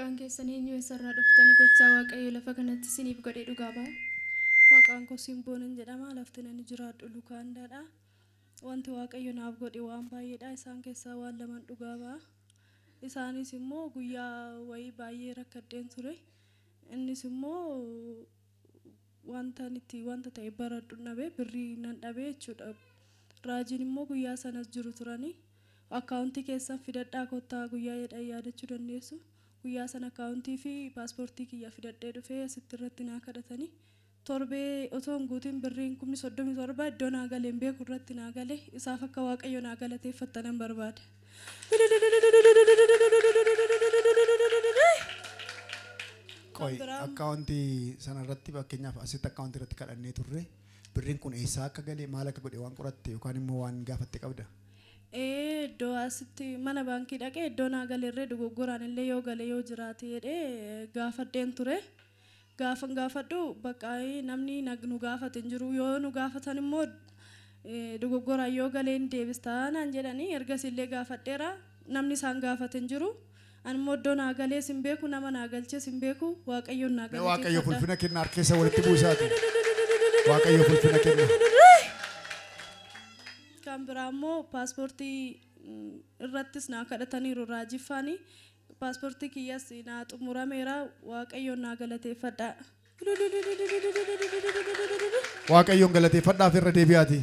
Maqaan keessanii eenyu eessarraa dhuftanii gochaa waaqayyo lafa kanatti isiniif godhee dhugaa ba'a? Maqaan koo Simboon jedhama. Lafti ani jiraadhu Lukaandaadha. Wanti waaqayyo naaf godhe waan baay'eedha. Isaan keessaa waan lama dhugaa ba'a. Isaanis immoo guyyaa wayii baay'ee rakkadheen ture. Innis immoo wanta ta'e baradhu dhabe birrii nan dhabe jechuudha. Raajiin immoo guyyaa sanas jiru turani. Akkaawuntii keessan fidadhaa kottaa guyyaa jedhan yaadachuu dandeessu. Guyyaa sana akkaawuntii fi paaspoortii kiyya fidadhee dhufee asitti irratti naa kadhatanii torbee otoo hin guutiin birriin 37 iddoo naa galeen beeku irratti naa gale isaaf akka waaqayyo naa galateeffattanan barbaada. Qoy akkaawuntii sana irratti fakkeenyaaf asitti akkaawuntii irratti kadhannee turre birriin kun eessaa akka galee maal akka godhe waan qoratte yookaan immoo waan gaafatte qabda? Iddoo asitti mana baankii dhaqee iddoo naa galerree dogoggoraan illee yoo gale yoo jiraate jedhee gaafadheen ture. Gaafadhu bakka namni nu gaafate hin jiru yoo nu gaafatan immoo dogoggoraan yoo galee hin deebistaa naan jedhanii ergas illee gaafadheera namni isaan gaafate hin jiru. Ani immoo iddoo naa galee sin beeku nama naa galchee sin beeku waaqayyoon naa galee. Waaqayyo fulfina kenna harkeessa walitti buusaati. Waaqayyo fulfina kenna. Kan biraa immoo paaspoortii irrattis naa kadhataniiru raajiffaanii. Paaspoortii kiyyas naa xumurameera waaqayyoon naa galateeffadha. Waaqayyoon galateeffadhaaf irra deebi'aati.